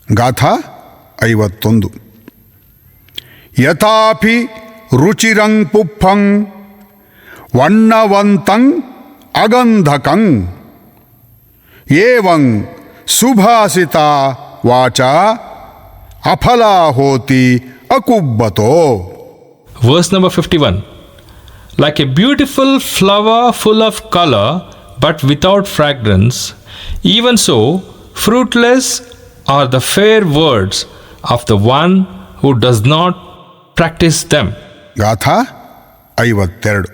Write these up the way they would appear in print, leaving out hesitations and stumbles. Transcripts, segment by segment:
ಗಾಥಾ 51. ಯಥಾಪಿ ರುಚಿರಂ ಪುಪ್ಪಂ ವಣ್ಣವಂತಂ ಅಗಂಧಕಂ ಏವಂ ಸುಭಾಸಿತ ವಾಚ ಅಫಲಾ ಹೋತಿ ಅಕುಬ್ಬತೋ. Verse number 51. Like a beautiful flower full of color but without fragrance, even so fruitless are the fair words of the one who does not practice them. ಗಾಥಾ 52.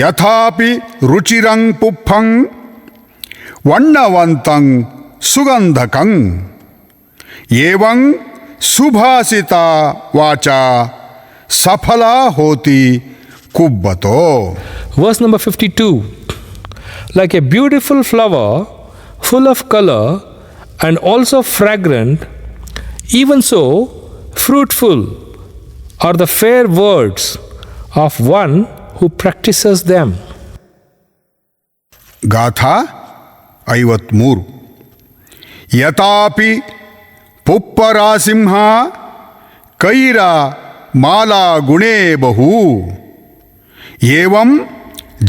ಯಥಾಪಿ ರುಚಿರಂ ಪುಪ್ಪಂ ವಣ್ಣವಂತಂ ಸುಗಂಧಕಂ ಏವಂ ಸುಭಾಸಿತ ವಾಚ ಸಫಲಾ ಹೋತಿ ಕುಬ್ಬತೋ. Verse number 52. Like a beautiful flower full of color and also fragrant, even so fruitful are the fair words of one who practices them. ಗಾಥಾ 53. ಯಥಾಪಿ ಪುಪ್ಪರಾಸಿಂಹ ಕೈರ Mala ಗುಣೇ ಬಹು ಏವಂ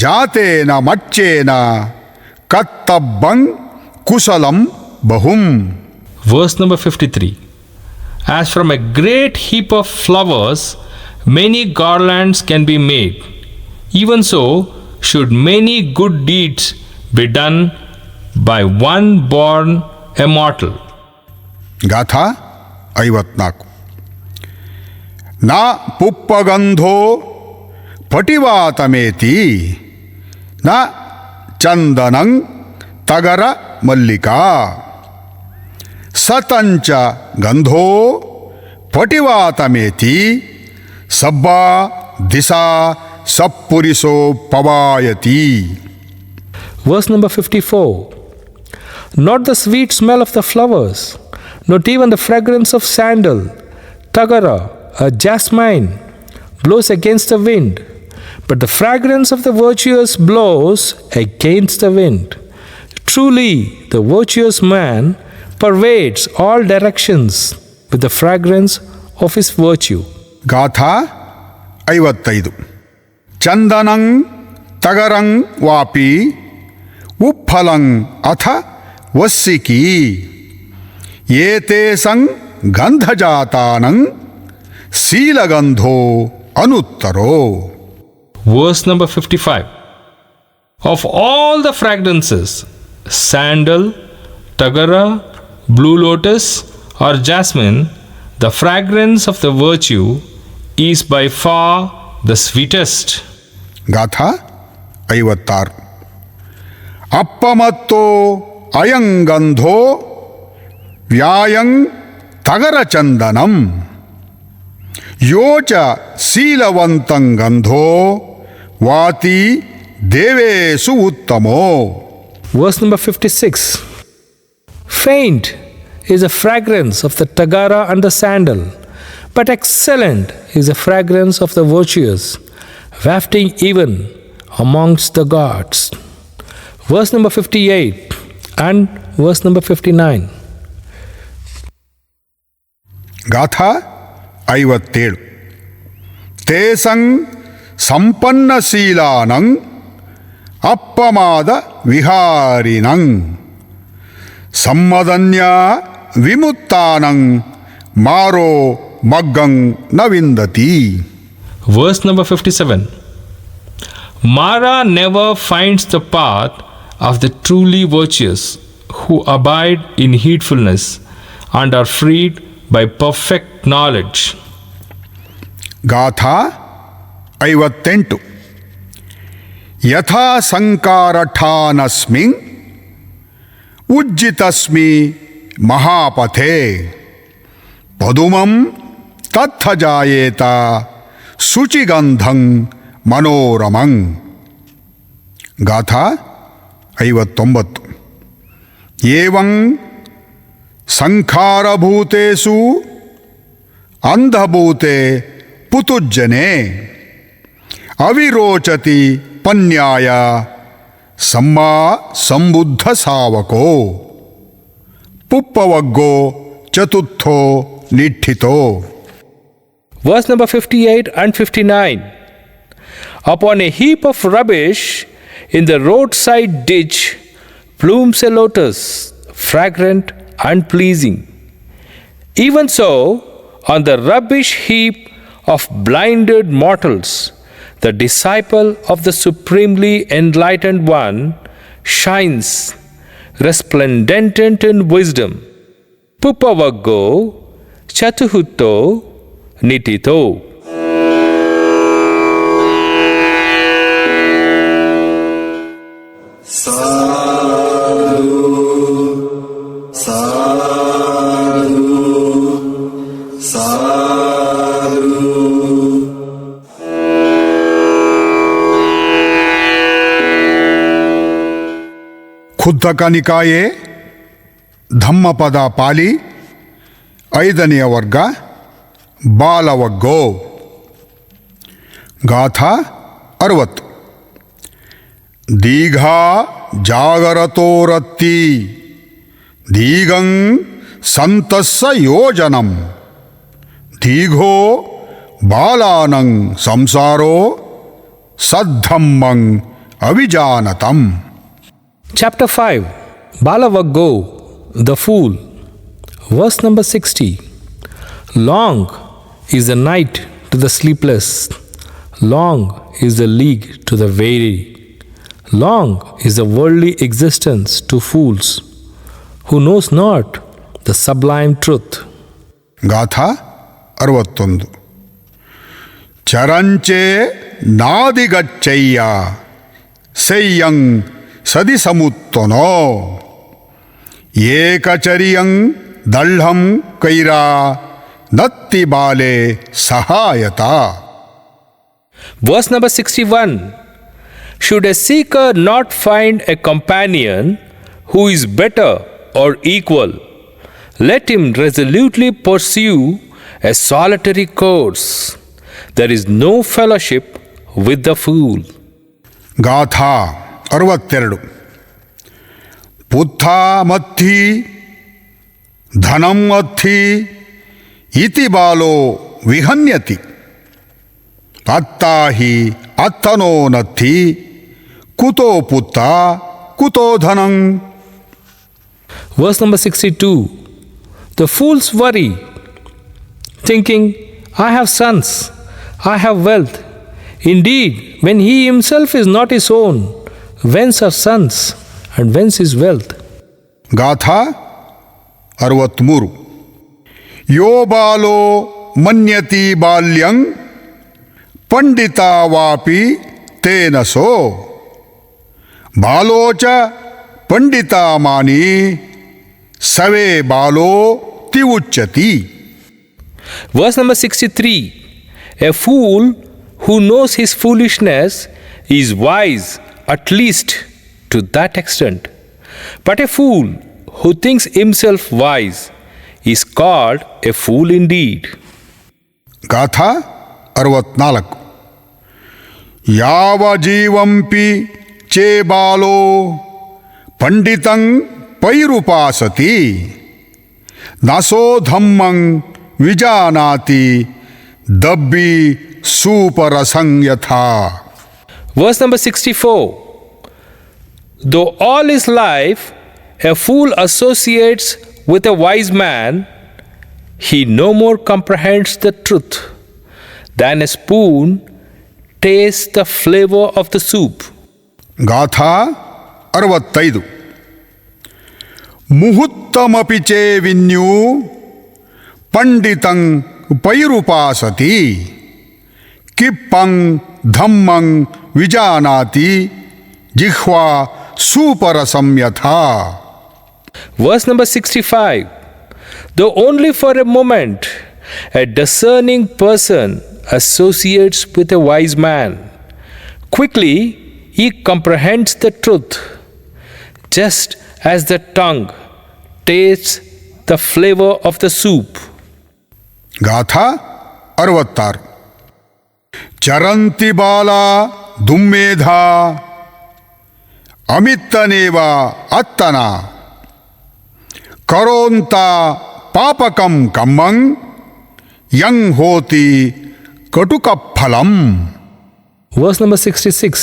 ಜಾತೇನ ಮಚ್ಚೇನ ಕತ್ತಬ್ಬಂ ಕುಶಲಂ ಬಹುಂ. Verse number 53. As from a great heap of flowers many garlands can be made, even so should many good deeds be done by one born immortal. ಗಾಥಾ 54. ನ ಪುಪ್ಪಗಂಧೋ ಪಟಿವಾತಮೇತಿ ನ ಚಂದನಂ ತಗರ Mallika ಸತಂಚ ಗಂಧೋ ಪಟಿವಾತಮೇತಿ ಸಬ್ಬಾ ದಿಸಾ ಸಪ್ಪುರಿಸೋ ಪವಾಯತಿ. Verse number 54. Not the sweet smell of the flowers, not even the fragrance of sandal, tagara, or jasmine blows against the wind, but the fragrance of the virtuous blows against the wind. Truly, the virtuous man pervades all directions with the fragrance of his virtue. ಗಾಥಾ 55. ಚಂದನಂ ತಗರಂ ವಾಪಿ ಉಪ್ಪಲಂ ಅಥ ವಸ್ಸಿಕೀ ಏತೇಸಂ ಗಂಧಜಾತಾನಂ ಶೀಲಗಂಧೋ ಅನುತ್ತರೋ. Verse number 55. Of all the fragrances, sandal, tagara, blue lotus, or jasmine, the fragrance of the virtue is by far the sweetest. ಗಾಥಾ 56. ಅಪ್ಪಮತ್ತೋ ಅಯಂಗಂಧೋ ವ್ಯಾಯಂ ತಗರಚಂದನಂ ಯೋಚ ಶೀಲವಂತಂ ಗಂಧೋ ವಾತಿ ದೇವೇಸು ಉತ್ತಮೋ. Verse number 56. Faint is the fragrance of the tagara and the sandal, but excellent is the fragrance of the virtuous, wafting even amongst the gods. Verse number 58 and verse number 59. ಗಾಥಾ 57. ತೇಸಂ ಸಂಪನ್ನಶೀಲಾನಂ ಅಪ್ಪಮಾದ ವಿಹಾರಿಣಂ ಸಮ್ಮದನ್ಯ ವಿಮುಕ್ತಾನಂ ಮಾರೋ ಮಗ್ಗಂ ನ ವಿಂದತಿ. Verse number 57. Mara never finds the path of the truly virtuous who abide in heedfulness and are freed by perfect knowledge. ಗಾಥಾ 58. ಯಥಾ ಸಂಕಾರಠಾನಸ್ಮಿನ್ ಉಜ್ಜಿತಸ್ಮಿ ಮಹಾಪಥೆ ಪದುಮಂ ತತ್ಥ ಜಾಯೇತ ಶುಚಿಗಂಧಂ ಮನೋರಮಂ. ಗಾಥಾ 59. ಏವಂ ಸಂಖಾರಭೂತೇಷು ಅಂಧಭೂತೆ ಪುತುಜ್ಜನೆ ಅವಿರೋಚತಿ ಪನ್ಯಾಯ ಸಮ್ಮಾ ಸಂಬುದ್ಧ ಸಾವಕೋ ಪುಪ್ಪವಗ್ಗೋ ಚತುರ್ಥೋ ನಿಠಿತೋ. Verse number 58 and 59. Upon a heap of rubbish in the roadside ditch blooms a lotus, fragrant and pleasing. Even so, on the rubbish heap of blinded mortals, the disciple of the Supremely Enlightened One shines, resplendent in wisdom. Pupavaggo chatuhutto nitito. ಖುದ್ದಕ ನಿಕಾಯೆ ಧಮ್ಮಪದ ಪಾಲಿ 5ನೇ ವರ್ಗ ಬಾಲವಗ್ಗೋ. ಗಾಥಾ 60. ದೀಘಾ ಜಾಗರತೋರತ್ತಿ ದೀಘಂ ಸಂತಸ್ಸ ಯೋಜನಂ ದೀಘೋ ಬಾಲಾನಂ ಸಂಸಾರೋ ಸದ್ಧಮ್ಮಂ ಅವಿಜಾನತಂ. Chapter 5. Balavaggo, the fool. Verse number 60. Long is the night to the sleepless. Long is the league to the weary. Long is the worldly existence to fools who knows not the sublime truth. ಗಾಥಾ 61. ಚರಂಚೆ ನಾದಿಗಚ್ಚಯ್ಯ ಸೆಯ್ಯಂ ಸದಿ ಸಮುತ್ತನೋ ಏಕಚರಿಯಂ ದಳ್ಹಂ Kaira ನತ್ತಿ ಬಾಲೆ Sahayata. Verse number 61. Should a seeker not find a companion who is better or equal, let him resolutely pursue a solitary course. There is no fellowship with the fool. ಗಾಥಾ 62. ಪುತ್ಥ ಮತ್ಥಿ ಧನಂ ಅತ್ಥಿ ಇತಿ ಬಾಲೋ ವಿಹನ್ಯತಿ ಅತ್ತಾಹಿ ಅತ್ತನೋ ನತ್ಥಿ ಕುತೋ ಪುತ್ತ ಕುತೋ ಧನಂ. Verse number 62. The fools worry, thinking, I have sons, I have wealth. Indeed, when he himself is not his own, whence are sons and whence is wealth? ಗಾಥಾ 63. Yo ಬಾಲೋ ಮನ್ಯತಿ ಬಾಲ್ಯಂ Pandita Vapi ತೇನಸೋ ಬಾಲೋಚ Pandita ಮಾನಿ ಸವೇ ಬಾಲೋ ತಿವುಚ್ಯತಿ. Verse number 63. A fool who knows his foolishness is wise at least to that extent. But a fool who thinks himself wise is called a fool indeed. ಗಾಥಾ 64. ಯಾವ ಜೀವಂಪಿ ಚೇ ಬಾಲೋ ಪಂಡಿತಂ ಪೈರುಪಾಸತಿ ನಸೋ ಧಮ್ಮಂ ವಿಜಾನಾತಿ ದಬ್ಬಿ ಸೂಪರಸಂ ಯಥಾ. Verse number 64. Though all his life a fool associates with a wise man, he no more comprehends the truth than a spoon tastes the flavor of the soup. ಗಾಥಾ 65. ಮುಹೂರ್ತಮಪಿ ಚೇ ವಿನ್ಯೂ ಪಂಡಿತಂ ಪೈರುಪಾಸತಿ ಕಿಪ್ಪಂ ಧಮ್ಮಂ ವಿಜಾನಾತಿ ಜಿಹ್ವಾ ಸೂಪರಸಂ ಯಥಾ. Verse number 65. Though only for a moment a discerning person associates with a wise man, quickly he comprehends the truth, just as the tongue tastes the flavor of the soup. ಗಾಥಾ 66. Charanti ಬಾಲ ದುಮ್ಮೇಧ ಅಮಿತ್ತನೇವ ಅತ್ತನ ಕರೋಂತ ಪಾಪಕಂ ಕಮ್ಮಂ M ಹೋತಿ ಕಟುಕಫಲಂ. Verse number 66.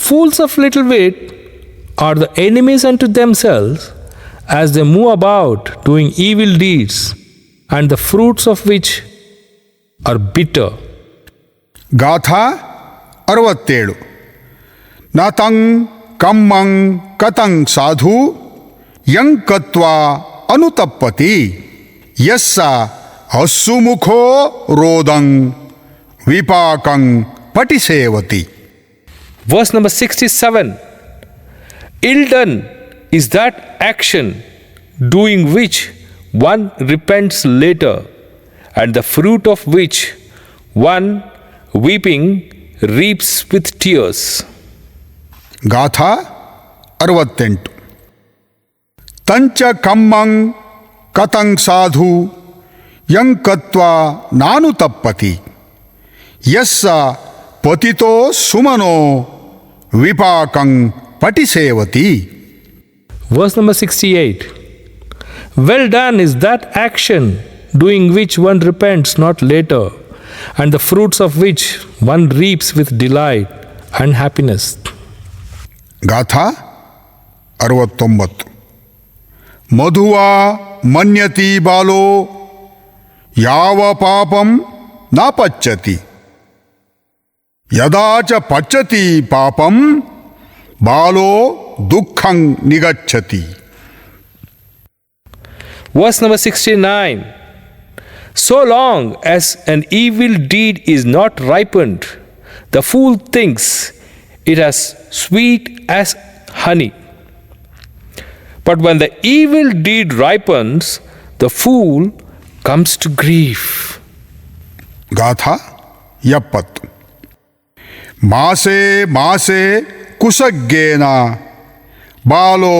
Fools of little wit are the enemies unto themselves as they move about doing evil deeds, and the fruits of which are bitter. ಗಾಥಾ 67. ನತಂ ಕಮ್ಮಂ ಕತಂ ಸಾಧು M ಕತ್ವಾ ಅನುತಪ್ಪತಿ ಯಸ್ಸ ಅಸ್ಸುಮುಖೋ ರೋದಂ ವಿಪಾಕಂ ಪಟಿಸೇವತಿ. Verse number 67. Ill done is that action doing which one repents later, and the fruit of which one weeping reaps with tears. ಗಾಥಾ 68. ತಂಚ ಕಮ್ಮಂ ಕತಂ ಸಾಧು M ಕತ್ವಾ ನಾನು ತಪ್ಪತಿ ಯಸ್ಸ ಪತಿತೋ ಸುಮನೋ ವಿಪಾಕಂ ಪಟಿಸೇವತಿ. Verse number 68. Well done is that action doing which one repents not later, and the fruits of which one reaps with delight and happiness. ಗಾಥಾ 69. ಮಧುವಾ ಮನ್ಯತಿ ಬಾಲೋ ಯಾವ ಪಾಪಂ ನ ಪಚ್ಚತಿ ಯದಾ ಚ ಪಚ್ಚತಿ ಪಾಪಂ ಬಾಲೋ ದುಃಖಂ ನಿಗಚ್ಚತಿ. Verse number 69. So long as an evil deed is not ripened, the fool thinks it as sweet as honey. But when the evil deed ripens, the fool comes to grief. ಗಾಥಾ 70. ಮಾಸೆ ಮಾಸೆ ಕುಸಗ್ಗೇನ ಬಾಲೋ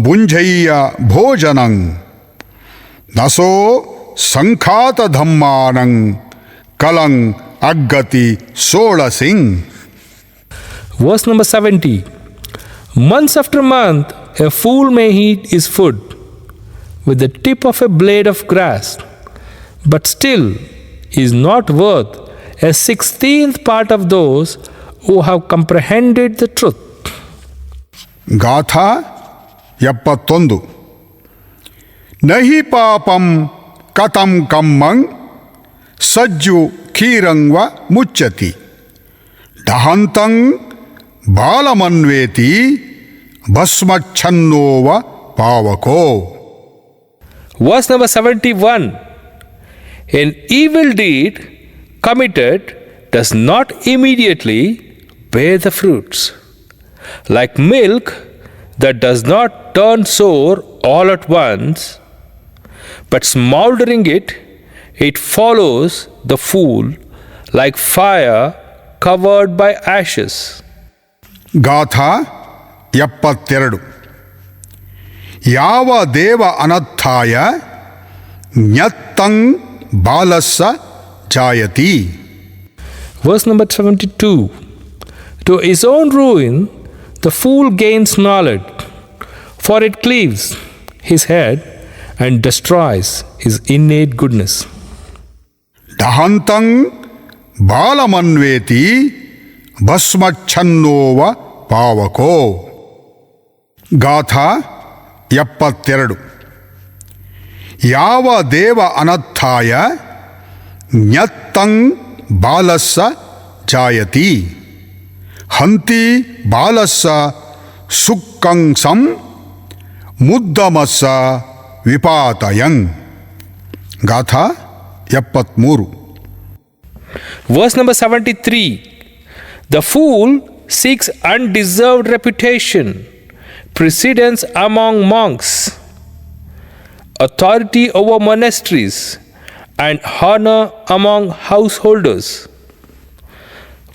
ಭುಂಜಯ್ಯ ಭೋಜನಂ ನಸೋ ಸಂಖಾತ ಧಮ್ಮಾನಂ ಕಲಂ ಅಗ್ಗತಿ ಸೋಳಸಿಂ. Verse number 70. Month after month, a fool may eat his food with the tip of a blade of grass, but still is not worth a 16th part of those who have comprehended the truth. ಗಾಥಾ 71. ನಹಿ ಪಾಪಂ ಕತಂ ಕಮ್ಮಂ ಸಜ್ಜು ಖೀರಂವ ಮುಚ್ಚತಿ ಡಹಂತಂ ಬಾಲಮನ್ವೇತಿ ಭಸ್ಮಚ್ಛನ್ನೋವ ಪಾವಕೋ. Verse number 71. An evil deed committed does not immediately bear the fruits. Like milk that does not turn sour all at once, but smoldering it, it follows the fool like fire covered by ashes. ಗಾಥಾ 72. ಯಾವ ದೇವ ಅನರ್ಥಾಯ ಜ್ಞತ್ತಂ ಬಾಲಸ್ಸ ಜಾಯತಿ. Verse number 72. To his own ruin, the fool gains knowledge, for it cleaves his head and destroys his innate goodness. ಡಹಂತಂ ಬಾಲಮನ್ವೇತಿ ಭಸ್ಮಚ್ಛನ್ನೋವ ಪಾವಕೋ. ಗಾಥಾ 72. ಯಾವ ದೇವ ಅನರ್ಥಾಯ ಜ್ಞತ್ತಂ ಬಾಲಸ್ಸ ಜಾಯತಿ ಹಂತಿ ಬಾಲಸ್ಸ ಸುಕ್ಕಂಸಂ ಮುದ್ದಮಸ್ಸ ವಿಪಾತಯಂ. ಗಾಥಾ 73. Verse number 73. The fool seeks undeserved reputation, precedence among monks, authority over monasteries, and honor among householders.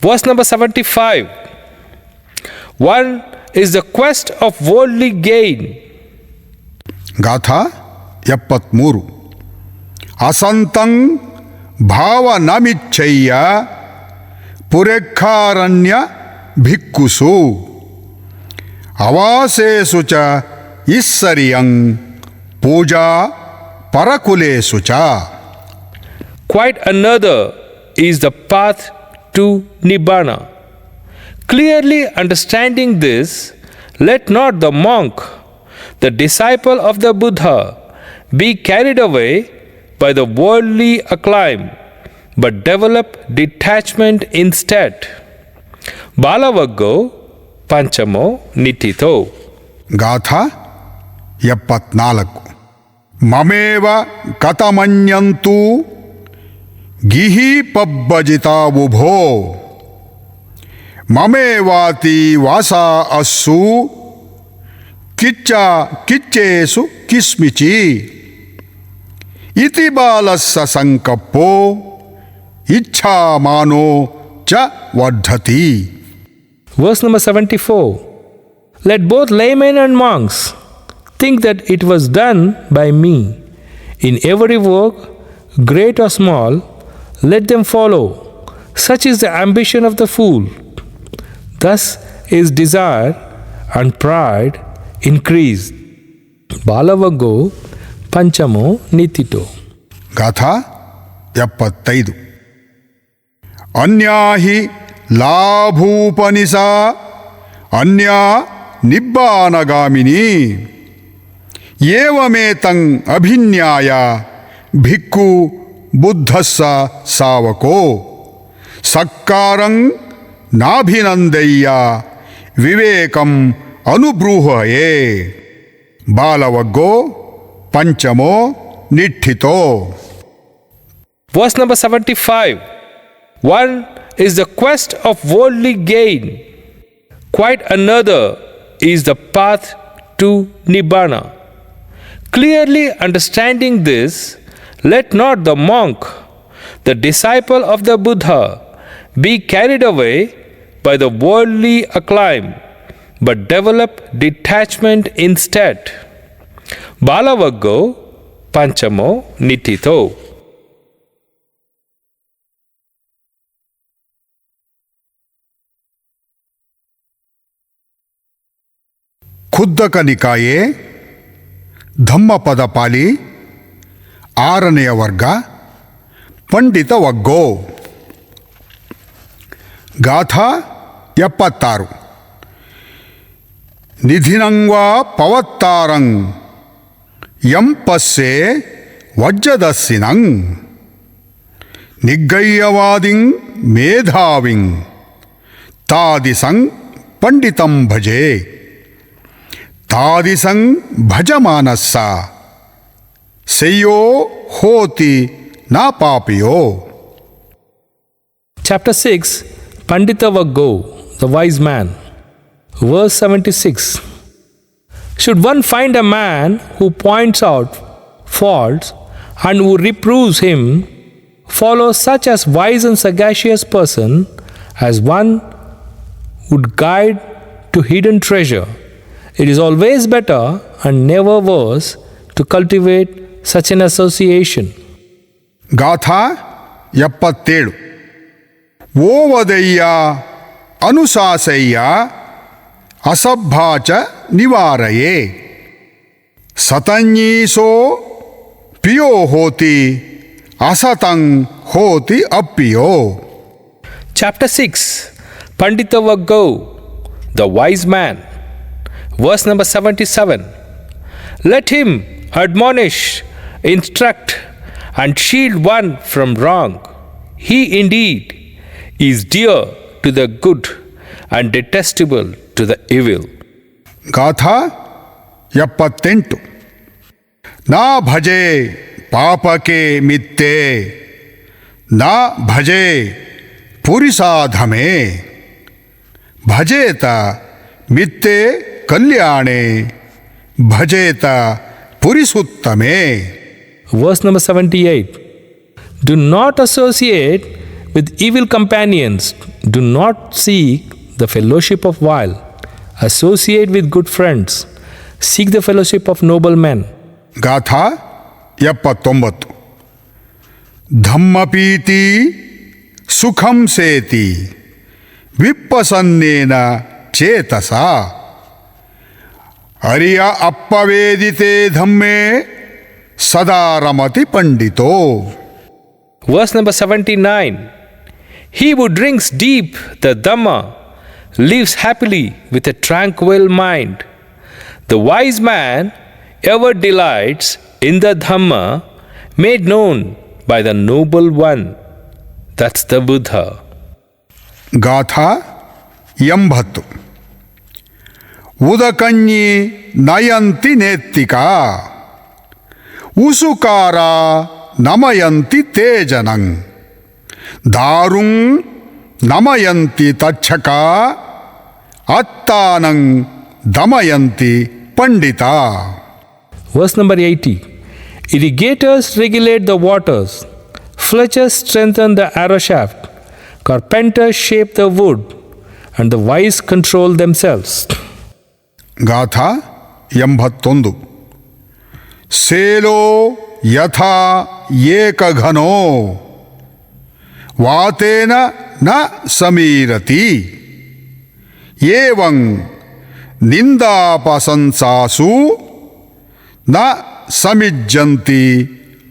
Verse number 75. One is the quest of worldly gain. ಗಾಥಾ 73. ಅಸಂತಂ ಭಾವ ನಮಿಚ್ಛಯ್ಯ ಪುರೆಖಾರಣ್ಯ ಭಿಕ್ಕುಸು ಅವಾಸೇಸು ಚ ಇಸ್ಸರಿಯಂ ಪೂಜಾ ಪರಕುಲೇಸು ಚ. Quite another is the path to Nibbana. Clearly understanding this, let not the monk, the disciple of the Buddha, be carried away by the worldly acclaim, but develop detachment instead. Balavaggo Panchamo Nitito. ಗಾಥಾ 74. ಮಮೇವ ಕತಮನ್ಯಂತು ಗಿಹಿ ಪಬ್ಬಜಿತಾವುಭೋ ಮಮೇವಾತಿ ವಾಸಾ ಅಸ್ಸು ಕಿಚ್ಚೇಸು ಕಿಸ್ಮಿಚಿ ಇತಿ ಬಾಲಸ್ಸ ಸಂಕಪ್ಪೋ ಇಚ್ಛಾಮಾನೋ ಚ ವರ್ಧತಿ. Verse number 74. Let both laymen and monks think that it was done by me. In every work, great or small, let them follow. Such is the ambition of the fool. Thus is desire and pride increased. Balavaggo Panchamo Nitito. ಗಾಥಾ 75. ಅನ್ಯಾಹಿ ಲಾಭೂಪನಿಸಾ ಅನ್ಯಾ ನಿಬ್ಬಾನಗಾಮಿನಿ ಏವಮೇತಂ ಅಭಿನ್ಯಾಯ ಭಿಕ್ಖು ಬುದ್ಧಸ್ಸ ಸಾವಕೋ ಸಕ್ಕಾರಂ ನಾಭಿನಂದಯ್ಯ ವಿವೇಕಂ ಅನುಬ್ರೂಹಯೇ. ಬಾಲವಗ್ಗೋ ಪಂಚಮೋ ನಿಠಿತೋ. Verse number 75. One is the quest of worldly gain. Quite another is the path to Nibbana. Clearly understanding this, let not the monk, the disciple of the Buddha, be carried away by the worldly acclaim, but develop detachment instead. Balavaggo Panchamo Nitito. ಖುದ್ದಕ ನಿಕಾಯೆ ಧಮ್ಮಪದ ಪಾಲಿ 6ನೆಯ ವರ್ಗ ಪಂಡಿತ ವಗ್ಗೋ. ಗಾಥಾ 76. ನಿಧಿನಂಗ್ವಾ ಪವತ್ತಾರಂ M ಪಸ್ಸೆ ವಜ್ಜದಸ್ಸಿನಂ ನಿಗ್ಗಯ್ಯವಾದಿಂ ಮೇಧಾವಿಂ ತಾದಿಸಂ ಪಂಡಿತಂ ಭಜೆ ತಾದಿಸಂ ಭಜಮಾನಸ್ಸ ಸೆಯ್ಯೋ ಹೋತಿ ನಾ ಪಾಪಿಯೋ. Chapter 6. Pandita Vaggo, the wise man. Verse 76. Should one find a man who points out faults and who reproves him, follow such as wise and sagacious person as one would guide to hidden treasure. It is always better and never worse to cultivate such an association. ಗಾಥಾ 77. ಓವದಯ್ಯ ಅನುಶಾಸಯ್ಯ ಅಸಭ್ಯಾಚ ನಿವಾರಯೇ ಸತಂಜೀಸೋ ಪಿಯೋ ಹೋತಿ ಅಸತಂ ಹೋತಿ ಅಪ್ಪಿಯೋ. Chapter 6. Pandita Vaggo, the wise man. Verse number 77. Let him admonish, instruct, and shield one from wrong. He indeed is dear to the good and detestable to the evil. ಗಾಥಾ 78. ನಾ ಭಜೆ ಪಾಪಕೆ ಮಿತ್ತೆ ನಾ ಭಜೆ ಪುರಿಸಾಧಮೆ ಭಜೇತ ಮಿತ್ತೆ ಕಲ್ಯಾಣೆ ಭಜೇತ ಪುರಿಸುತ್ತಮೆ. Verse number 78. Do not associate with evil companions. Do not seek the fellowship of vile. Associate with good friends. Seek the fellowship of noble men. ಗಾಥಾ 79. ಧಮ್ಮಪೀತಿ ಸುಖಂ ಸೇತಿ ವಿಪ್ಪಸನ್ನೇನ ಚೇತಸ ಅರಿಯ ಅಪ್ಪವೇದಿತೆ ಧಮ್ಮೆ ಸದಾ ರಮತಿ ಪಂಡಿತೋ. Verse number 79. He who drinks deep the Dhamma lives happily with a tranquil mind. The wise man ever delights in the Dhamma made known by the Noble One. That's the Buddha. ಗಾಥಾ 80. ಉದಕನ್ಯಿ ನಯಂತಿ ನೇತ್ತಿಕಾ ಉಸುಕಾರ ನಮಯಂತಿ ತೇಜನಂ ದಾರುಂ ನಮಯಂತಿ ತಚ್ಛಕ ಅತ್ತಾನಂ Damayanti Pandit. Verse number 80. Irrigators regulate the waters, fletchers strengthen the arrow shaft, carpenters shape the wood, and the wise control themselves. ಗಾಥಾ 81. ಸೇಲೋ ಯಥಾ ಏಕಘನೋ ವಾತೇನ ನ ಸಮೀರತಿ ಏವಂ ನಿಂದಾಪಸಂಸಾಸು ನ ಸಮಿಜ್ಜಂತಿ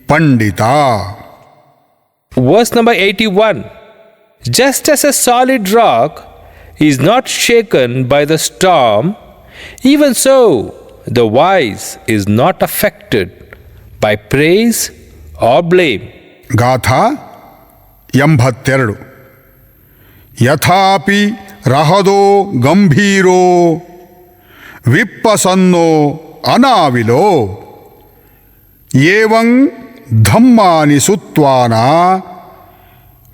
ಪಂಡಿತ. Verse number 81. Just as a solid rock is not shaken by the storm, even so the wise is not affected by praise or blame. ಗಾಥಾ 82. ಯಥಾಪಿ ರಹದೋ ಗಂಭೀರೋ ವಿಪ್ಪಸನ್ನೋ ಅನಾವಿಲೋ ಏವಂ ಧಮ್ಮಾನಿ ಸುತ್ವಾನ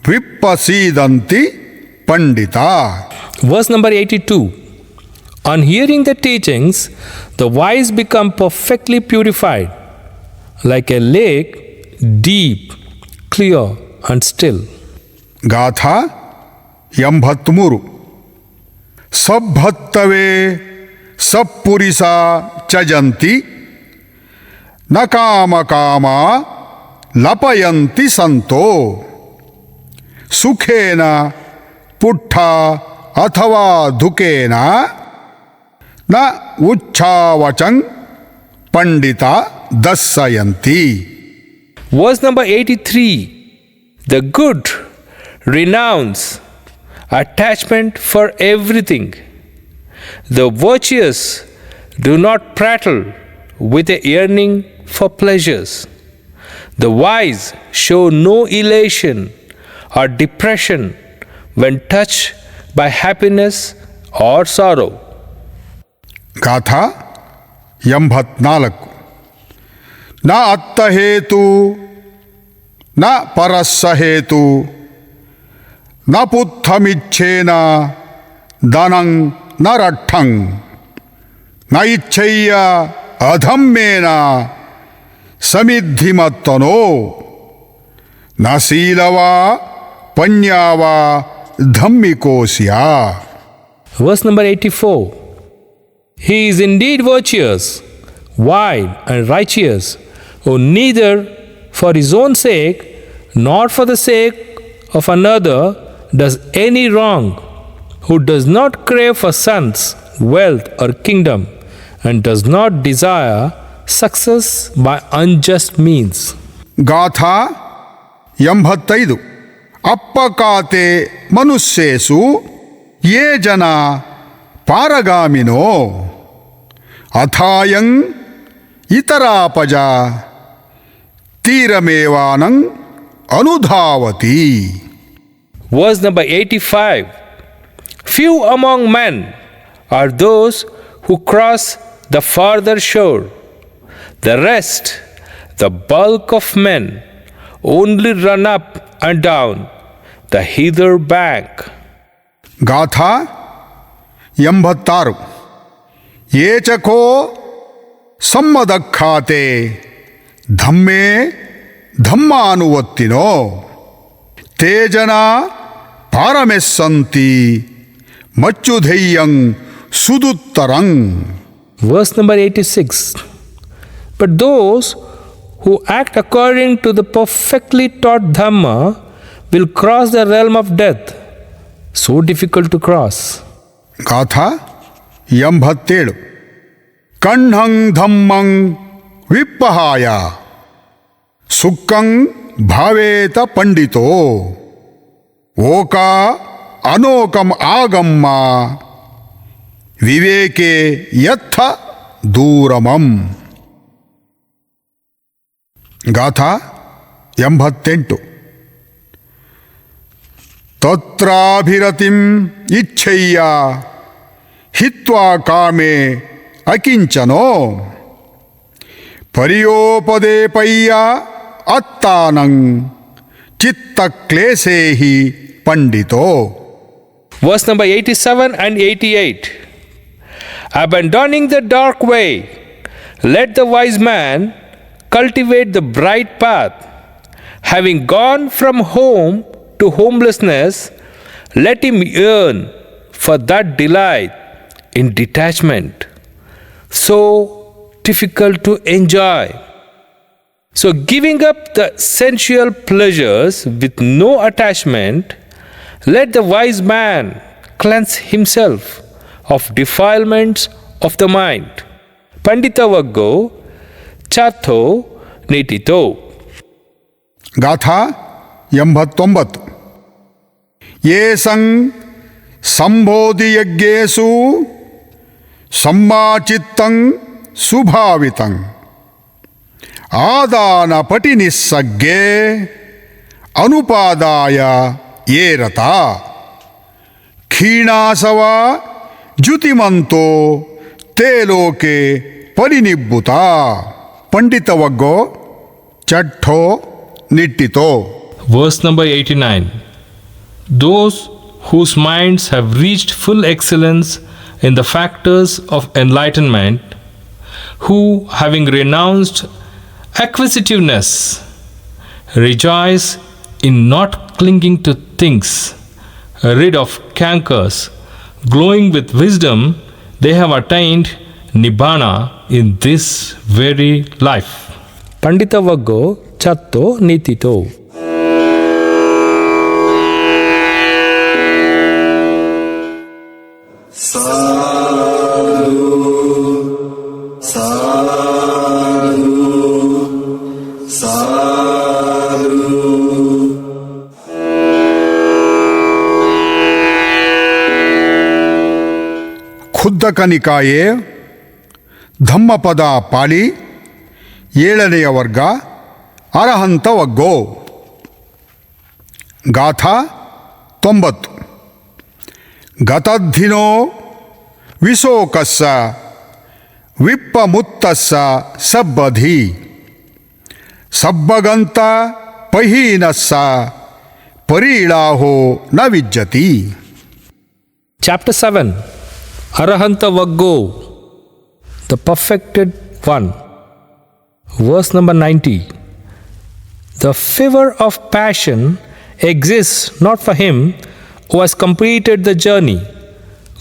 ವಿಪ್ಪಸೀದಂತಿ ಪಂಡಿತ. Verse number 82. On hearing the teachings, the wise become perfectly purified, like a lake, deep, clear, and still. ಗಾಥಾ 83. ಸಬ್ಬತ್ತವೇ ಸಪ್ಪುರಿಸ ಚಜಂತಿ ನ ಕಾಮ ಕಾಮ ಲಪಯಂತಿ ಸಂತೋ ಸುಖೇನ ಪುಟ್ಟ ಅಥವಾ ದುಃಖೇನ ನ ಉಚ್ಛಾವಚಂ ಪಂಡಿತ ದಸ್ಸಯಂತಿ. Verse number 83. The good renounce attachment for everything. The virtuous do not prattle with a yearning for pleasures. The wise show no elation or depression when touched by happiness or sorrow. ಗಾಥಾ 84. ನ ಅತ್ತಹೇತು ನ ಪರಸ್ಸಹೇತು ನ ಪುತ್ಥಮಿಚ್ಛೇನ ದನಂ ನ ರಟ್ಟಂ ನ ಇಚ್ಛಯ್ಯ ಅಧಮ್ಮೇನ ಸಮಿದ್ಧಿಮತ್ತನೋ ನ ಶೀಲವಾ ಪನ್ಯಾವಾ ಧಮ್ಮಿಕೋಸ್ಯ. Verse number 84. He is indeed virtuous, wise, and righteous, who neither for his own sake nor for the sake of another does any wrong, who does not crave for sons, wealth, or kingdom, and does not desire success by unjust means. ಗಾಥಾ 85. ಅಪ್ಪಕಾತೆ ಮನುಷ್ಯೇಸು ಯೇ ಜನ ಪಾರಗಾಮಿನೋ ಅಥಾಯಂ ಇತರಾಪಜ ತೀರಮೇವಾನಂ ಅನುಧಾವತಿ. Verse number 85. Few among men are those who cross the farther shore. The rest, the bulk of men, only run up and down the hither bank. ಗಾಥಾ 86. ಏಚಕೋ ಸಮ್ಮದಖಾತೆ ಧಮ್ಮೇ ಧಮ್ಮಾನುವತ್ತಿನೋ ತೇಜನ ಪಾರಮೆಸ್ಸಂತಿ ಮಚ್ಚುಧೈಯಂ ಸುದುತ್ತರಂ. Verse number 86. But those who act according to the perfectly taught Dhamma will cross the realm of death, so difficult to cross. ಗಾಥಾ 87. ಕಣ್ಹಂ ಧಮ್ಮಂ ವಿಪ್ಪಹಾಯ ಸುಕ್ಕಂ ಭಾವೇತ ಪಂಡಿತೋ Oka ಅನೋಕಂ ಆಗಮ್ಮ ವಿವೇಕೆ ಯತ್ಥ ದೂರಮಂ. ಗಾಥಾ 88. ತತ್ರಾಭಿರತಿಂ ಇಚ್ಛಯ್ಯ ಹಿತ್ವಾ ಕಾಮೇ ಅಕಿಂಚನೋ ಪರ್ಯೋಪದೇಪಯ್ಯ ಅತ್ತಾನಂ ಚಿತ್ತಕ್ಲೇಶೇಹಿ ಪಂಡಿತೋ. Verse number 87 and 88. Abandoning the dark way, let the wise man cultivate the bright path. Having gone from home to homelessness, let him yearn for that delight in detachment, so difficult to enjoy. So giving up the sensual pleasures with no attachment, let the wise man cleanse himself of defilements of the mind. Panditavaggo chatho nitito. ಗಾಥಾ 89. ಯೇಸಂ ಸಂಬೋಧಿಯಜ್ಞೇಷು ಸಮ್ಮಾಚಿತ್ತಂ ಸುಭಾವಿತಂ ಆದಾನ ಪಟಿನಿಸ್ಸಗ್ಗೇ ಅನುಪಾದಾಯ ಏರತ ಖೀಣಾಸವ ಜ್ಯುತಿಮಂತೋ ತೇ ಲೋಕೆ ಪರಿನಿಬ್ಬುತ. ಪಂಡಿತವಗ್ಗೋ ಚಟ್ಟೋ ನಿಟ್ಟಿತೋ. Verse number 89. Those whose minds have reached full excellence in the factors of enlightenment, who, having renounced acquisitiveness, rejoice in not clinging to things, rid of cankers, glowing with wisdom, they have attained nibbana in this very life. Panditavaggo chatto nitito. ಖುದ್ದಕ ನಿಕಾಯೆ ಧಮ್ಮಪದ ಪಾಳಿ 7ನೆಯ ವರ್ಗ ಅರಹಂತವಗ್ಗೋ. ಗಾಥಾ 90. ಗತದ್ಧಿನೋ ವಿಶೋಕಸ್ಸ ವಿಪ್ಪಮುತ್ತಸ್ಸ ಸಬ್ಬಧಿ ಸಬ್ಬಗಂತ ಪಹೀನಸ್ಸ ಪರೀಳಾಹೋ ನ ವಿಜ್ಜತಿ. Chapter 7. Arahantavaggo, the perfected one. Verse number 90. The fever of passion exists not for him who has completed the journey,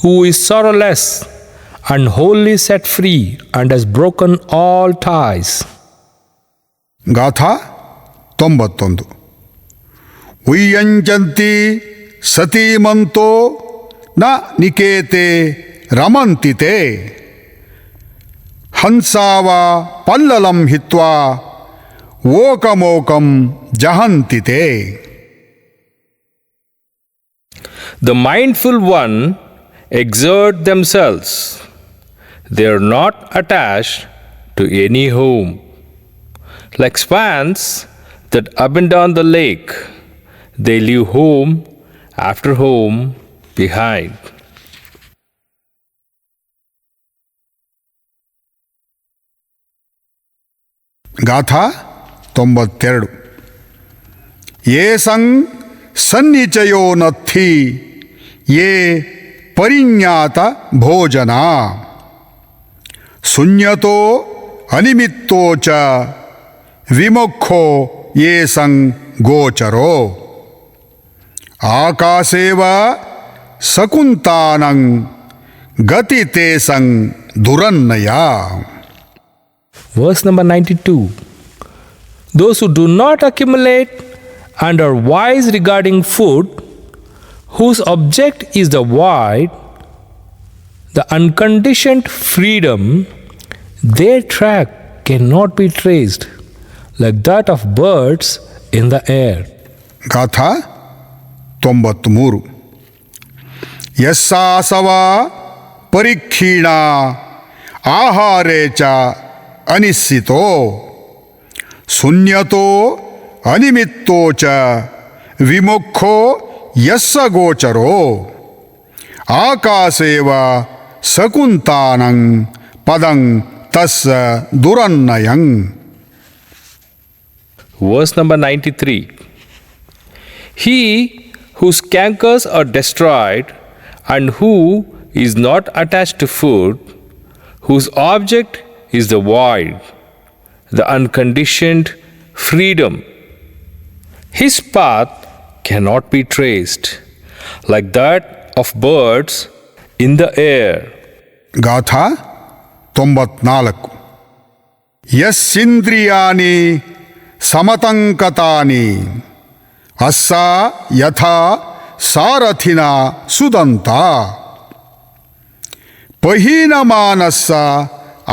who is sorrowless and wholly set free and has broken all ties. ಗಾಥಾ 91. ಉಯ್ಯಂಜಂತಿ ಸತೀಮಂತೋ ನ ನಿಕೇತೆ ರಮಂತಿತೆ ಹಂಸಾವ ಪಲ್ಲಲಂ ಹಿತ್ವಾ ಓಕಮೋಕಂ ಜಹಂತಿತೆ. The mindful one exert themselves. They are not attached to any home. Like swans that abandon the lake, they leave home after home behind. ಗಾಥಾ 92. ಯೇಸಂ ಸನ್ನಿಚಯೋ ನತ್ಥಿ ಯೇ ಪರಿಜ್ಞಾತ ಭೋಜನ ಶೂನ್ಯತೋ ಅನಿಮಿತ್ತೋ ಚ ವಿಮುಖೋ ಯೇಸಂ ಗೋಚರೋ ಆಕಾಶೇವ ಸಕುಂತಾನಂ ಗತಿ ತೇಸಂ ದುರನ್ನಯ. Verse number 92. Those who do not accumulate and are wise regarding food, whose object is the void, the unconditioned freedom, their track cannot be traced. like that of birds in the air. ಗಾಥಾ 93. ಯಸ್ಸಾಸವ ಪರಿಕ್ಷೀಣ ಆಹಾರೇ ಚ ಅನಿಶ್ಚಿತೋ ಶೂನ್ಯತೋ ಅನಿಮಿತ್ತೋ ಚ ವಿಮುಖೋ ಯಸ್ಸ ಗೋಚರೋ ಆಕಾಶೇವ ಸಕುಂತಾನಂ ಪದಂ ತಸ್ಸ ದುರನ್ನಯಂ. Verse number 93. He whose cankers are destroyed and who is not attached to food, whose object is the void, the unconditioned freedom. His path cannot be traced, like that of birds in the air. ಗಾಥಾ 94. ಯಸ್ಸಿಂದ್ರಿಯಾಣಿ ಸಮತಂಕತಾನಿ ಅಸ್ಸ ಯಥಾ ಸಾರಥಿನ ಸುದಂತ ಪಹೀನಮಾನಸ್ಸ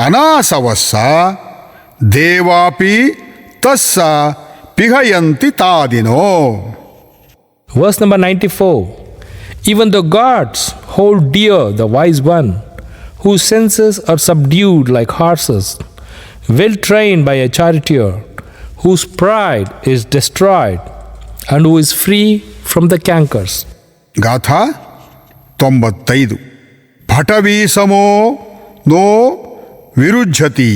ಅನಾಸವಸ್ಸ Devapi ತಸ್ಸ ಪಿಹಯಂತಿ ತಾದಿನೋ. Verse number 94. Even the gods hold dear the wise one, whose senses are subdued like horses, well trained by a charioteer, whose pride is destroyed, and who is free from the cankers. ಗಾಥಾ 95. ಪಟವೀಸಮೋ ನೋ ವಿರುಜ್ಯತಿ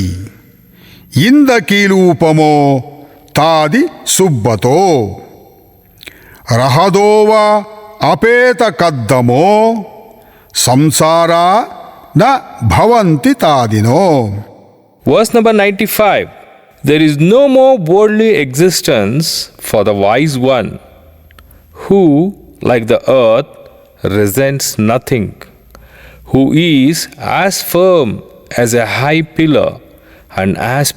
ಇಂದಕೀಲೂಪಮೋ ತಾದಿ ಸುಬ್ಬತೋ ರಹದೋವ ಅಪೇತ ಕದ್ದಮೋ ಸಂಸಾರ ನ ಭವಂತಿ ತಾದಿನೋ. Verse number 95. There is no more worldly existence for the wise one, who, like the earth, resents nothing, who is as firm as a high pillar and as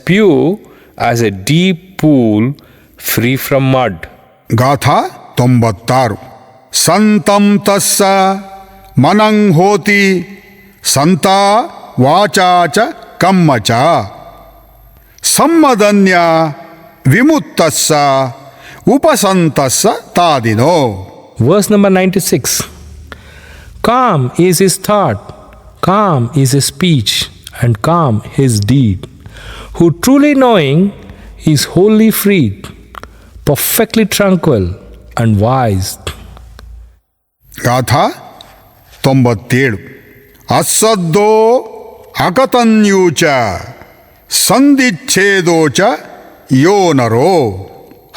pure as a deep pool free from mud. ಗಾಥಾ 96. ಸಂತಂ ತಸ್ಸ ಮನಂ ಹೋತಿ ಸಂತ ವಾಚಾ ಚ ಕಮ್ಮ ಚ ಸಮ್ಮದನ್ಯ ವಿಮುತ್ತಸ್ಸ ಉಪಸಂತಸ್ಸ ತಾದಿನೋ. Verse number 96. Calm is his thought, calm is his speech, and calm his deed, who truly knowing is wholly freed, perfectly tranquil and wise. ಗಾಥಾ 97. ಅಸ್ಸದ್ದೋ ಅಕತನ್ಯೂಚ ಸಂದಿಚ್ಛೇದೋಚ ಯೋನರೋ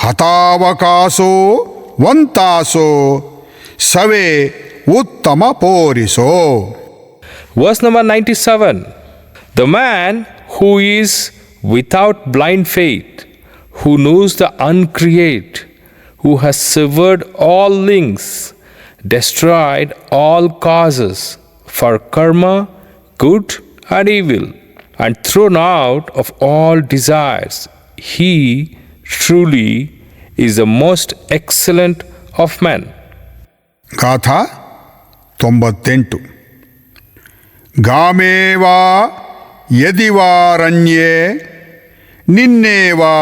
ಹತಾವಕಾಶೋ ವಂತಾಸೋ ಸವೇ ಉತ್ತಮ ಪೋರಿಸೋ. Verse number 97. The man who is without blind faith, who knows the uncreate, who has severed all links, destroyed all causes for karma, good and evil, and thrown out of all desires, he truly is the most excellent of men. ಗಾಥಾ 98. ಗಾಮೇವಾ ಯದಿವಾರಣ್ಯೇ ನಿನ್ನೇವಾ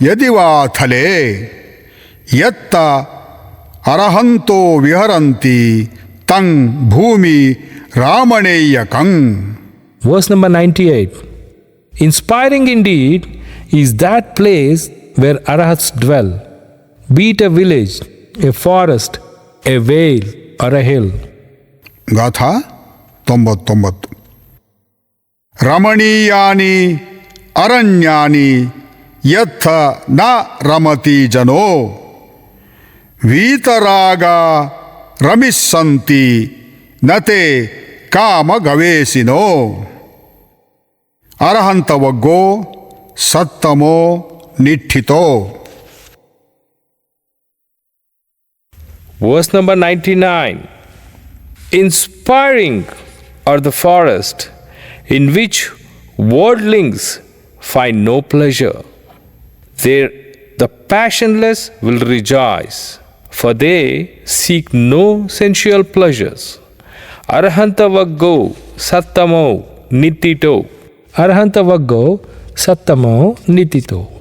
ಯದಿವಾಥಲೆ ಯತ್ತ ಅರಹಂತೋ ವಿಹರಂತಿ ತಂ ಭೂಮಿ ರಾಮಣೇಯಕಂ. Verse number 98. Inspiring indeed is that place where arahats dwell, be it a village, a forest, a vale, or a hill. ಗಾಥಾ 99. ರಮಣೀಯಾನಿ ಅರಣ್ಯಾನಿ ಯಥ ನ ರಮತಿ ಜನೋ ವೀತರಾಗ ರಮಿಸ್ಸಂತಿ ನತೆ ಕಾಮ ಗವೇಸಿನೋ. ಅರಹಂತವಗ್ಗೋ ಸತ್ತಮೋ ನಿಠಿತೋ. Verse number 99. Inspiring are the forest in which worldlings find no pleasure. There the passionless will rejoice, for they seek no sensual pleasures. Arahantavaggo sattamo nittito. Arahantavaggo, Sattamo Nitito.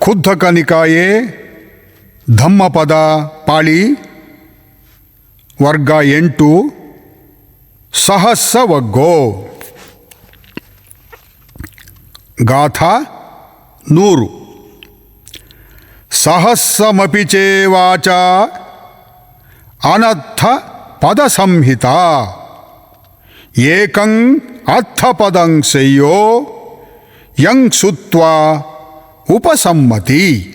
खुद्धक निकाये Dhammapada पाळि वर्ग 8 सहस्रवग्गो गाथा 100 सहस्रमपि चेवाचा अनर्थ पद संहिता एकं अर्थ पदं सेयो यं सुत्वा Upasammati.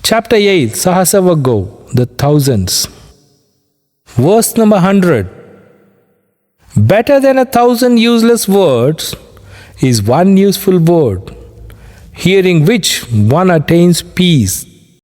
Chapter 8, Sahasravaggo, the thousands. Verse number 100. Better than 1,000 useless words is one useful word, hearing which one attains peace.